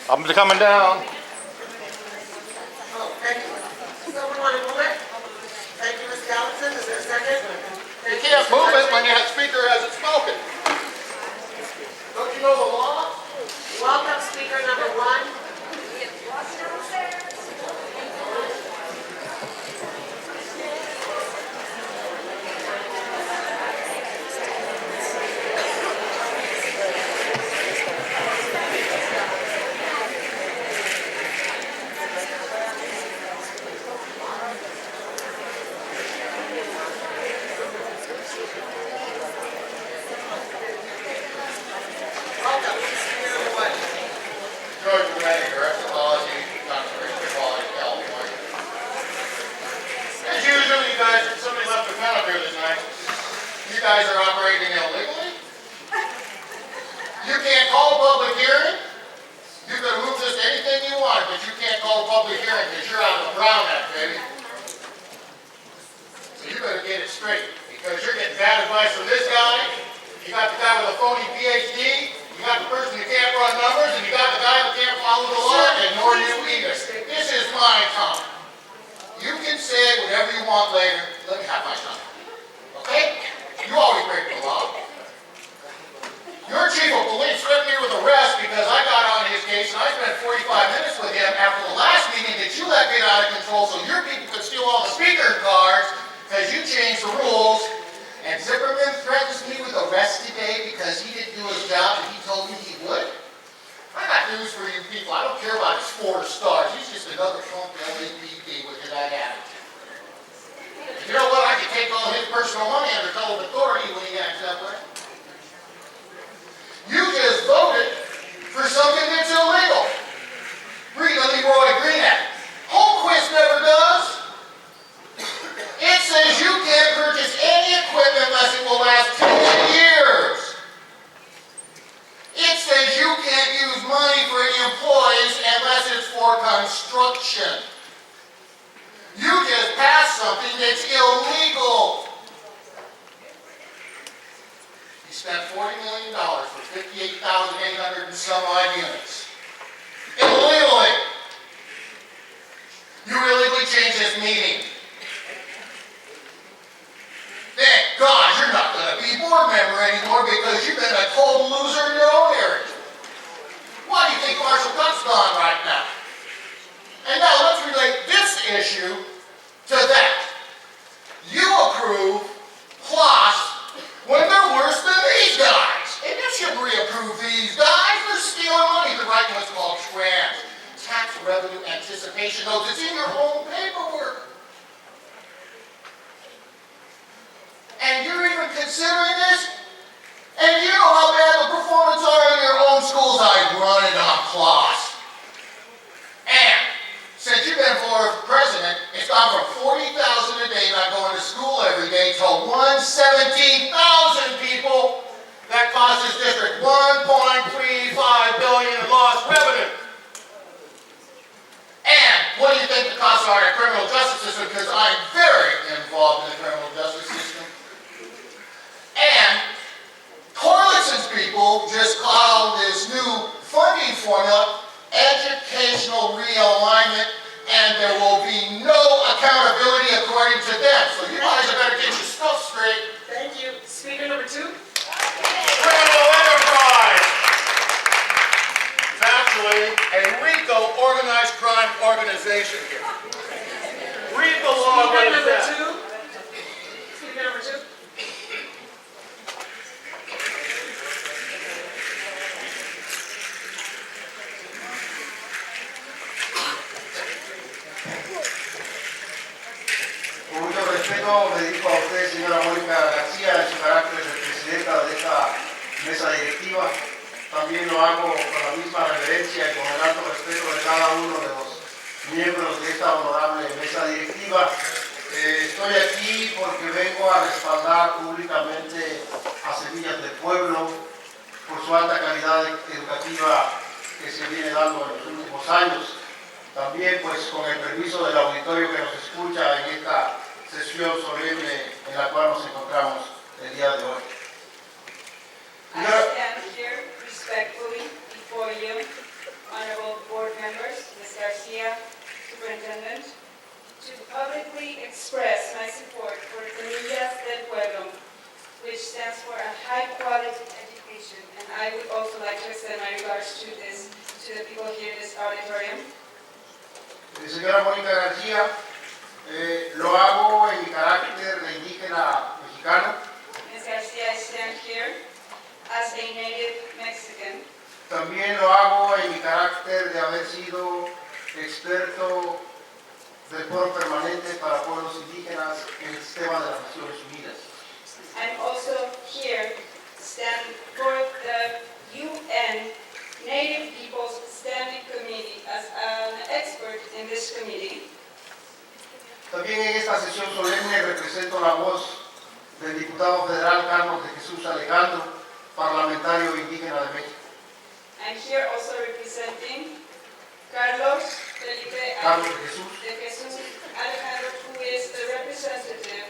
I'm coming down. Oh, thank you. Someone want to move it? Thank you, Ms. Gallatin. Is there a second? You can't move it when your speaker hasn't spoken. Don't you know the law? Welcome, speaker number one. Welcome, speaker number one. George Romani, Director of Policy, Conservation Quality, California. As usual, you guys, somebody left their pen up here this night. You guys are operating illegally. You can't call a public hearing. You can move this to anything you want, but you can't call a public hearing because you're out of the Brown Act, baby. So you better get it straight because you're getting bad advice from this guy. You got the guy with a phony PhD. You got the person who can't run numbers, and you got the guy who can't follow the law, and nor you either. This is my time. You can say whatever you want later. Let me have my time. Okay? You always break the law. Your chief of police threatened me with arrest because I got on his case and I spent 45 minutes with him after the last meeting that you let get out of control so your people could steal all the speaker cards because you changed the rules. And Zimmerman threatens me with arrest today because he didn't do his job and he told me he would. I got news for you people. I don't care about his 4 stars. He's just another punk LAPD with that attitude. You know what? I can take all his personal money under color of authority when he acts that way. You just voted for something that's illegal. Read the Leroy Green Act. Holmquist never does. It says you can't purchase any equipment unless it will last 10 years. It says you can't use money for employees unless it's for construction. You just passed something that's illegal. You spent $40 million for 58,800 and some odd units. Illegally. You illegally changed this meeting. Thank God you're not going to be board member anymore because you've been a total loser in your own area. Why do you think Marshall Gutt's gone right now? And now let's relate this issue to that. You approve plus when they're worse than these guys. And you shouldn't reapprove these guys. They're stealing money. They're writing what's called TRANS, tax revenue anticipation notes. It's in your own paperwork. And you're even considering this? And you know how bad the performance are in your own schools. I run it on class. And since you've been for president, it's gone from 40,000 a day not going to school every day to 117,000 people. That cost this district $1.35 billion in lost revenue. And what do you think the costs are in the criminal justice system? Because I'm very involved in the criminal justice system. And Corlisson's people just called this new funding formula educational realignment, and there will be no accountability according to them. So you guys better get your stuff straight. Thank you. Speaker number two. Criminal enterprise. It's actually a RICO organized crime organization here. Read the law what Speaker it number says. two. Speaker number two. Con mucho respeto me dirijo a usted, señora Mónica García, en su carácter de presidenta de esta mesa directiva. También lo hago con la misma reverencia y con el alto respeto de cada uno de los miembros de esta honorable mesa directiva. Estoy aquí porque vengo a respaldar públicamente a Semillas del Pueblo por su alta calidad educativa que se viene dando en los últimos años. También pues con el permiso del auditorio que nos escucha en esta sesión solemne en la cual nos encontramos el día de hoy. I stand here respectfully before you, Honorable to publicly express my support for Semillas del Pueblo, which stands for a high-quality education. And I would also like to extend my regards to the people here in this auditorium. Señora Mónica García, lo hago en mi carácter de indígena mexicano. Ms. Garcia, I stand here as a native Mexican. También lo hago en mi carácter de haber sido experto del Foro Permanente para Pueblos Indígenas en el sistema de las Naciones Unidas. I'm also here standing for the UN Native Peoples Standing Committee as an expert in this committee. También en esta sesión solemne represento la voz del diputado federal Carlos de Jesús Alejandro, parlamentario indígena de México. I'm here also representing Carlos Felipe Carlos de Jesús, de Jesús Alejandro, who is the representative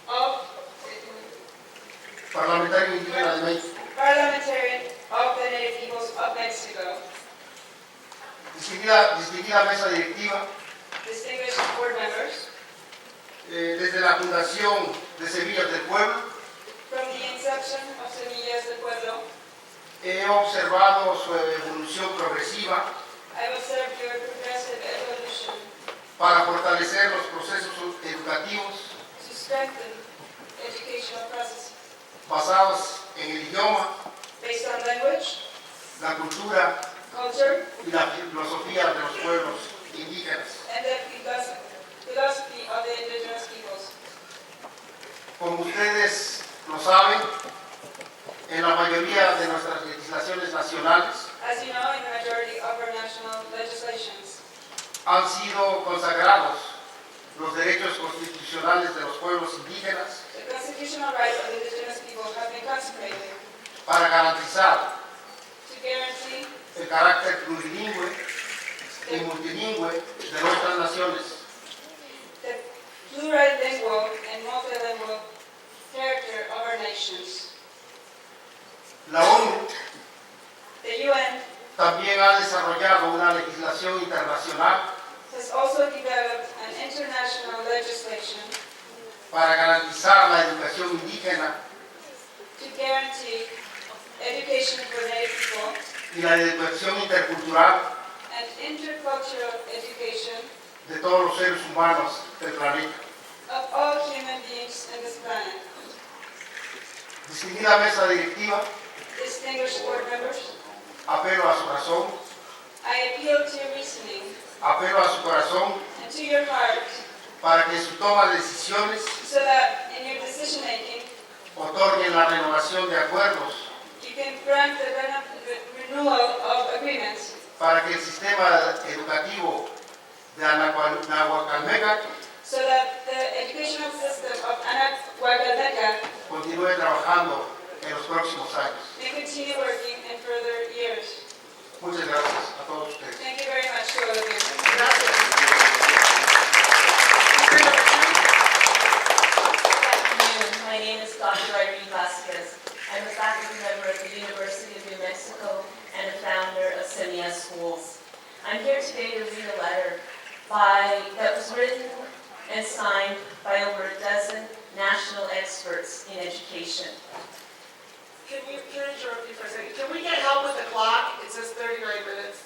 of parlamentario indígena de México. parliamentarian of the Native Peoples of Mexico. Distinguida mesa directiva, Distinguished board members, desde la fundación de Semillas del Pueblo, from the inception of Semillas del Pueblo, he observado su evolución progresiva I've observed your progressive evolution para fortalecer los procesos educativos to strengthen educational processes basados en el idioma, based on language, la cultura culture, y la filosofía de los pueblos indígenas. and the philosophy of the indigenous peoples. Como ustedes lo saben, en la mayoría de nuestras legislaciones nacionales As you know, in the majority of our national legislations, han sido consagrados los derechos constitucionales de los pueblos indígenas the constitutional rights of indigenous people have been consecrated para garantizar to guarantee el carácter plurilingüe y multilingüe de nuestras naciones. the plurilingual and multilingual character of our nations. La ONU The UN también ha desarrollado una legislación internacional has also developed an international legislation para garantizar la educación indígena to guarantee education for Native people y la educación intercultural and intercultural education de todos los seres humanos del planeta. of all human beings on this planet. Distinguida mesa directiva, Distinguished board members, apelo a su razón, I appeal to your reasoning apelo a su corazón and to your heart para que en su toma de decisiones so that in your decision making otorguen la renovación de acuerdos you can grant the renewal of agreements para que el sistema educativo de Anahuacalmeca so that the educational system of Anak Huacalmeca continúe trabajando en los próximos años. may continue working in further years. Muchas gracias a todos ustedes. Thank you very much to all of you. Gracias. Good afternoon. My name is Dr. Irene Vasquez. I'm a faculty member at the University of New Mexico and a founder of Semillas Schools. I'm here today to read a letter that was written and signed by over a dozen national experts in education. Can I interrupt you for a second? Can we get help with the clock? It says 39 minutes.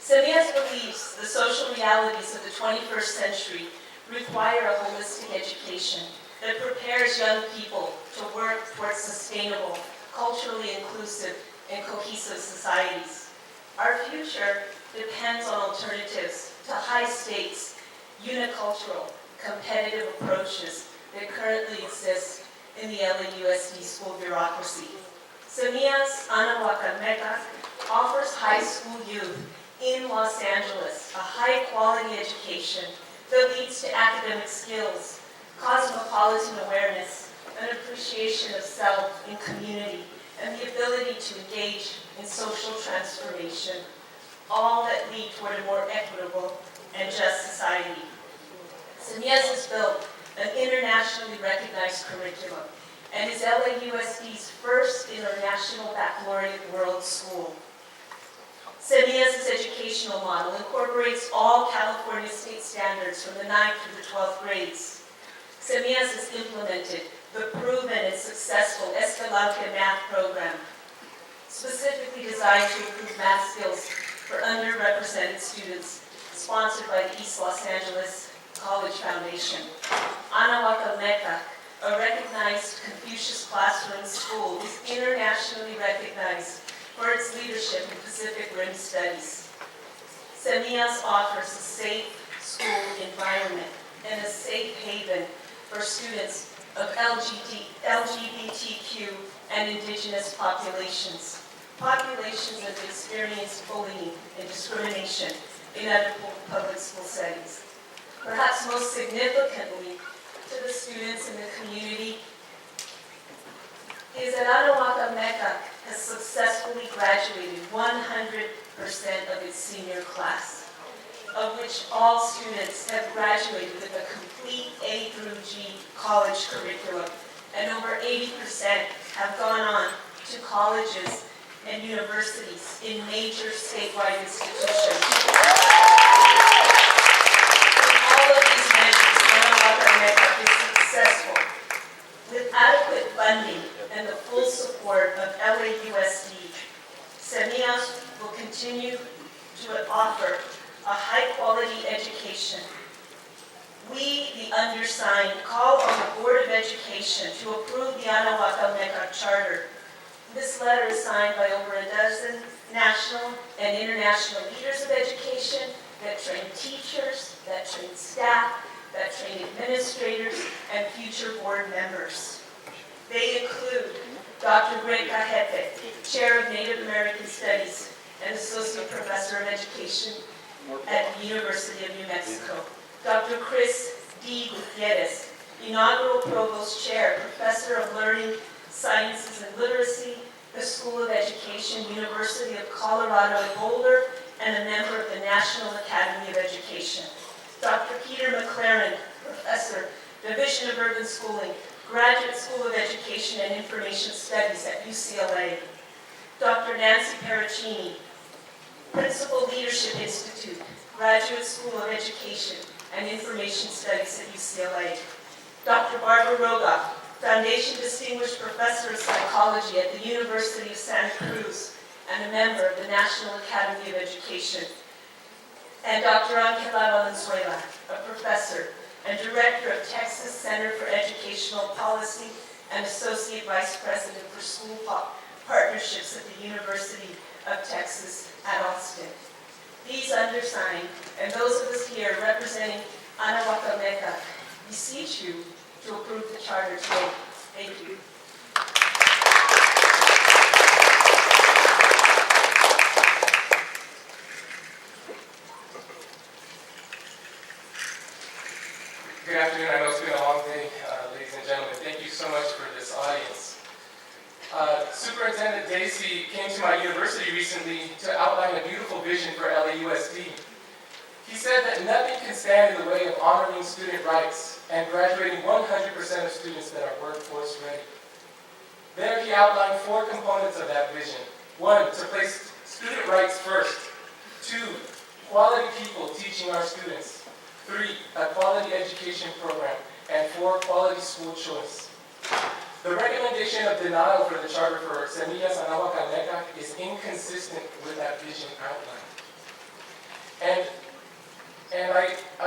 Semillas believes the social realities of the 21st century require a holistic education that prepares young people to work towards sustainable, culturally inclusive, and cohesive societies. Our future depends on alternatives to high-stakes, unicultural, competitive approaches that currently exist in the LAUSD school bureaucracy. Semillas Anahuacalmeca offers high school youth in Los Angeles a high-quality education that leads to academic skills, cosmopolitan awareness, an appreciation of self and community, and the ability to engage in social transformation, all that lead toward a more equitable and just society. Semillas has built an internationally recognized curriculum and is LAUSD's first international baccalaureate world school. Semillas' educational model incorporates all California state standards from the 9th through the 12th grades. Semillas has implemented the proven and successful Escalante math program, specifically designed to improve math skills for underrepresented students, sponsored by the East Los Angeles College Foundation. Anahuac Olmeca, a recognized Confucius classroom school, is internationally recognized for its leadership in Pacific Rim studies. Semillas offers a safe school environment and a safe haven for students of LGBTQ and indigenous populations that have experienced bullying and discrimination in other public school settings. Perhaps most significantly to the students in the community is that Anahuac Olmeca has successfully graduated 100% of its senior class, of which all students have graduated with a complete A through G college curriculum, and over 80% have gone on to colleges and universities in major statewide institutions. In all of these measures, Anahuac Olmeca is successful. With adequate funding and the full support of LAUSD, Semillas will continue to offer a high-quality education. We, the undersigned, call on the Board of Education to approve the Anahuac Olmeca Charter. This letter is signed by over a dozen national and international leaders of education that train teachers, that train staff, that train administrators, and future board members. They include Dr. Greg Cajepe, Chair of Native American Studies and Associate Professor of Education at the University of New Mexico. Dr. Chris D. Gutierrez, Inaugural Provost Chair, Professor of Learning, Sciences and Literacy, the School of Education, University of Colorado at Boulder, and a member of the National Academy of Education. Dr. Peter McLaren, Professor, Division of Urban Schooling, Graduate School of Education and Information Studies at UCLA. Dr. Nancy Pericini, Principal Leadership Institute, Graduate School of Education and Information Studies at UCLA. Dr. Barbara Rogoff, Foundation Distinguished Professor of Psychology at the University of Santa Cruz and a member of the National Academy of Education. And Dr. Angela Valenzuela, a professor and Director of Texas Center for Educational Policy and Associate Vice President for School Partnerships at the University of Texas at Austin. These undersigned, and those of us here representing Anahuac Olmeca, beseech you to approve the charter today. Thank you. Good afternoon. I know it's been a long day, ladies and gentlemen. Thank you so much for this audience. Superintendent Dacey came to my university recently to outline a beautiful vision for LAUSD. He said that nothing can stand in the way of honoring student rights and graduating 100% of students that are workforce ready. There he outlined 4 components of that vision. 1, to place student rights first. 2, quality people teaching our students. 3, a quality education program. And 4, quality school choice. The recommendation of denial for the charter for Semillas Anahuac Olmeca is inconsistent with that vision outline. And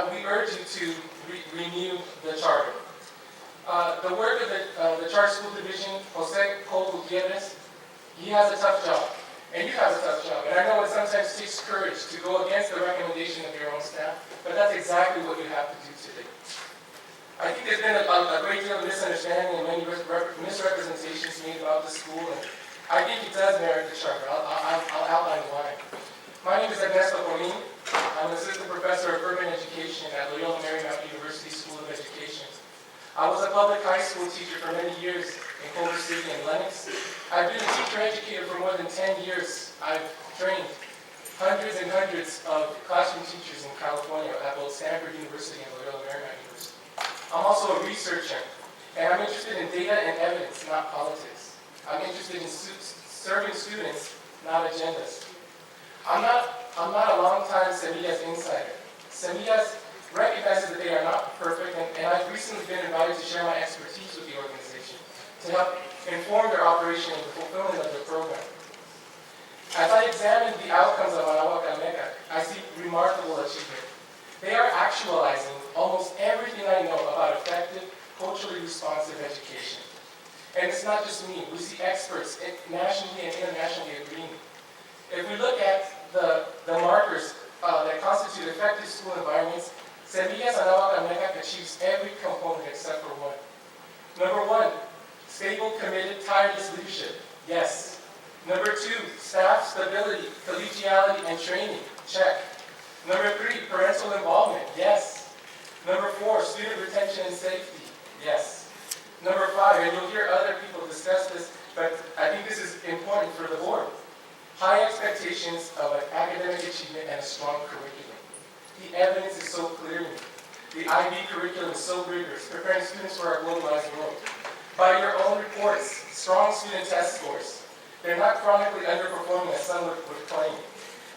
we urge you to renew the charter. The work of the Charter School Division, Jose Cole Gutierrez, he has a tough job. And you have a tough job. And I know it sometimes takes courage to go against the recommendation of your own staff, but that's exactly what you have to do today. I think there's been a great deal of misunderstanding and many misrepresentations made about the school, and I think it does merit the charter. I'll outline why. My name is Ernesto Colín. I'm an assistant professor of urban education at Loyola Marymount University School of Education. I was a public high school teacher for many years in Culver City and Lenox. I've been a teacher educator for more than 10 years. I've trained hundreds and hundreds of classroom teachers in California at both Stanford University and Loyola Marymount University. I'm also a researcher, and I'm interested in data and evidence, not politics. I'm interested in serving students, not agendas. I'm not a long-time Semillas insider. Semillas recognizes that they are not perfect, and I've recently been invited to share my expertise with the organization to help inform their operation and the fulfillment of their program. As I examine the outcomes of Anahuac Almeca, I see remarkable achievement. They are actualizing almost everything I know about effective, culturally responsive education. And it's not just me. We see experts nationally and internationally agreeing. If we look at the markers that constitute effective school environments, Semillas Anahuac Almeca achieves every component except for one. Number one, stable, committed, tireless leadership. Yes. Number two, staff stability, collegiality, and training. Check. Number three, parental involvement. Yes. Number four, student retention and safety. Yes. Number five, and you'll hear other people discuss this, but I think this is important for the board. High expectations of an academic achievement and a strong curriculum. The evidence is so clear. The IB curriculum is so rigorous, preparing students for our globalized world. By your own reports, strong student test scores. They're not chronically underperforming as some would claim.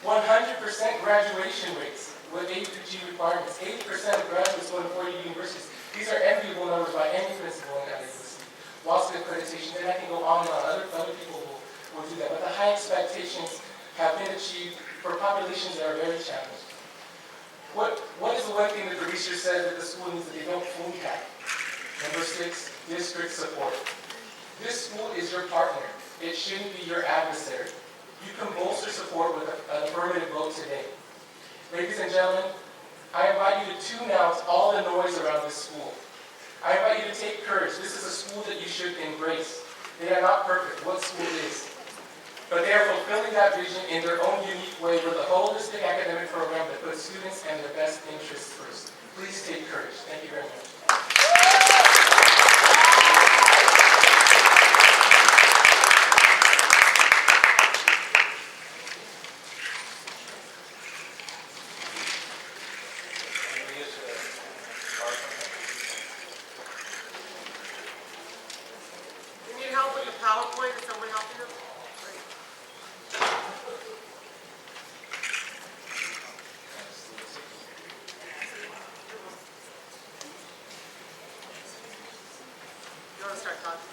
100% graduation rates with A through G requirements. 80% of graduates go to 4 universities. These are enviable numbers by any principal in that university. WASC accreditation, and I can go on and on. Other people will do that. But the high expectations have been achieved for populations that are very challenged. What is the one thing that the research says that the school needs that they don't fully have? Number 6, district support. This school is your partner. It shouldn't be your adversary. You can bolster support with an affirmative vote today. Ladies and gentlemen, I invite you to tune out all the noise around this school. I invite you to take courage. This is a school that you should embrace. They are not perfect. What school is? But they are fulfilling that vision in their own unique way with a holistic academic program that puts students and their best interests first. Please take courage. Thank you very much. You need help with the PowerPoint? Is someone helping you? Great. You want to start talking?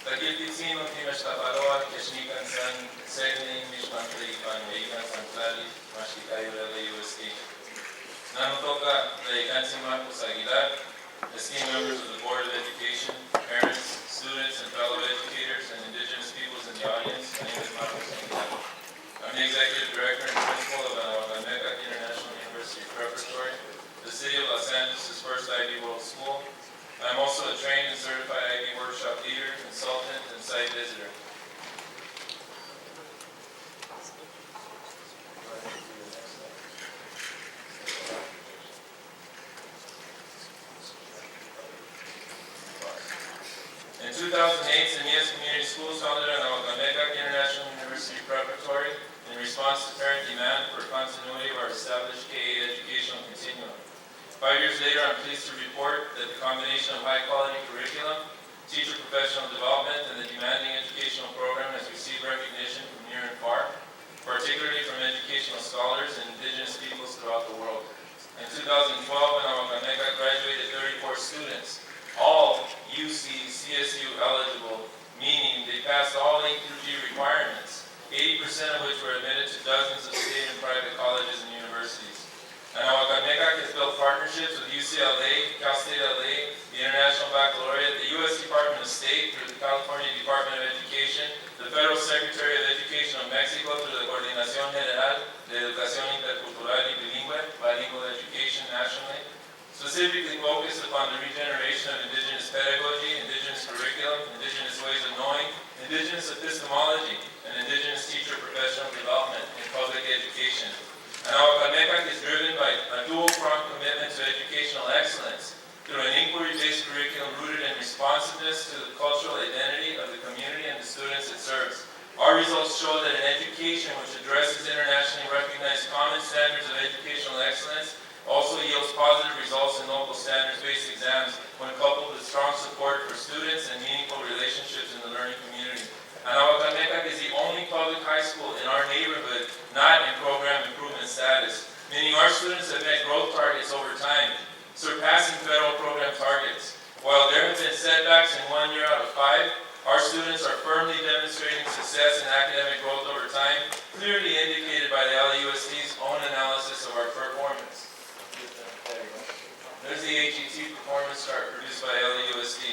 Tagilitsin und die Mestapaloa, Keshnikan San, Segni, Mishmantri, Panwikan, Santlali, Mashikayo, USD. Nanutoka, Laikansi Marcos Aguilar, esteemed members of the Board of Education, parents, students, and fellow educators, and indigenous peoples in the audience, my name is Marcos Aguilar. I'm the Executive Director and Principal of Anahuac Almeca International University Preparatory, the City of Los Angeles' first IB World School. I'm also a trained and certified IB workshop leader, consultant, and site visitor. In 2008, Semillas Community Schools founded Anahuac Almeca International University Preparatory in response to parent demand for continuity of our established K-8 educational continuum. 5 years later, I'm pleased to report that the combination of high-quality curriculum, teacher professional development, and the demanding educational program has received recognition from near and far, particularly from educational scholars and indigenous peoples throughout the world. In 2012, Anahuac Almeca graduated 34 students, all UC, CSU eligible, meaning they passed all A through G requirements, 80% of which were admitted to dozens of state and private colleges and universities. Anahuac Almeca has built partnerships with UCLA, Cal State LA, the International Baccalaureate, the U.S. Department of State through the California Department of Education, the Federal Secretary of Education of Mexico through the Coordinación General de Educación Intercultural y Bilingüe, bilingual education nationally, specifically focused upon the regeneration of indigenous pedagogy, indigenous curriculum, indigenous ways of knowing, indigenous epistemology, and indigenous teacher professional development in public education. Anahuac Almeca is driven by a dual-pronged commitment to educational excellence through an inquiry-based curriculum rooted in responsiveness to the cultural identity of the community and the students it serves. Our results show that an education which addresses internationally recognized common standards of educational excellence also yields positive results in local standards-based exams when coupled with strong support for students and meaningful relationships in the learning community. Anahuac Almeca is success and academic growth over time, clearly indicated by the LAUSD's own analysis of our performance. There's the AGT performance chart produced by LAUSD.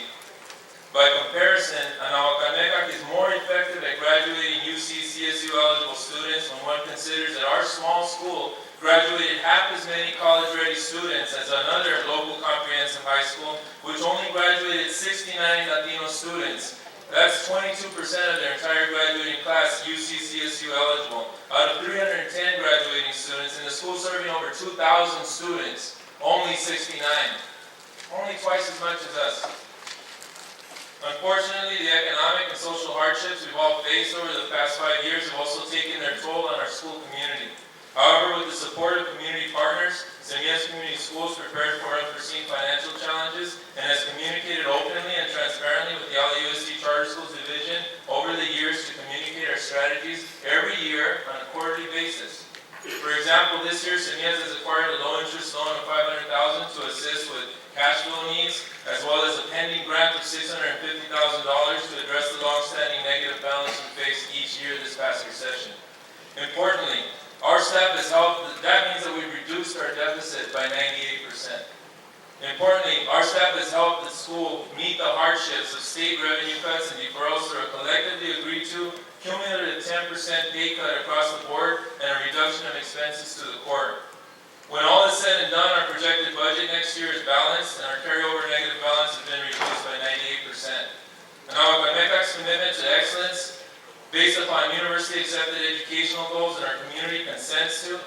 By comparison, Anahuac is more effective at graduating UC CSU eligible students when one considers that our small school graduated half as many college-ready students as another local comprehensive high school, which only graduated 69 Latino students. That's 22% of their entire graduating class UC CSU eligible. Out of 310 graduating students in the school serving over 2,000 students, only 69. Only twice as much as us. Unfortunately, the economic and social hardships we've all faced over the past 5 years have also taken their toll on our school community. However, with the support of community partners, Semillas Community Schools prepared for unforeseen financial challenges and has communicated openly and transparently with the LAUSD Charter Schools Division over the years to communicate our strategies every year on a quarterly basis. For example, this year, Semillas has acquired a low-interest loan of $500,000 to assist with cash flow needs, as well as a pending grant of $650,000 to address the long-standing negative balance we faced each year this past recession. Importantly, our staff has helped, that means that we've reduced our deficit by 98%. Importantly, our staff has helped the school meet the hardships of state revenue cuts and deferrals through a collectively agreed to cumulative 10% pay cut across the board and a reduction of expenses to the core. When all is said and done, our projected budget next year is balanced and our carryover negative balance has been reduced by 98%. Anahuac commitment to excellence based upon university accepted educational goals that our community consents to,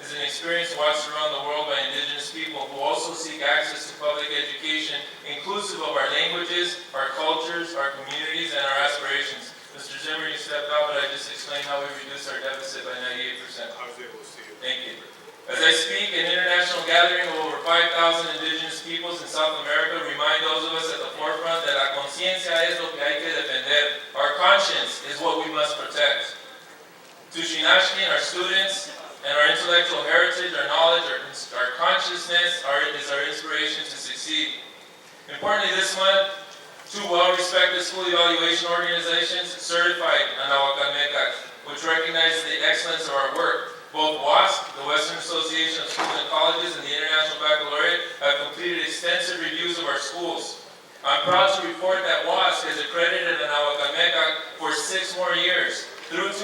is an experience watched around the world by indigenous people who also seek access to public education inclusive of our languages, our cultures, our communities, and our aspirations. Mr. Zimmer, you stepped out, but I just explained how we reduced our deficit by 98%. I was able to see it. Thank you. As I speak, an international gathering of over 5,000 indigenous peoples in South America remind those of us at the forefront that la conciencia es lo que hay que defender. Our conscience is what we must protect. Tushinashki and our students and our intellectual heritage, our knowledge, our consciousness is our inspiration to succeed. Importantly, this month, two well-respected school evaluation organizations certified Anahuac, which recognize the excellence of our work. Both WASC, the Western Association of Schools and Colleges, and the International Baccalaureate have completed extensive reviews of our schools. I'm proud to report that WASC has accredited Anahuac for 6 more years, through 2019,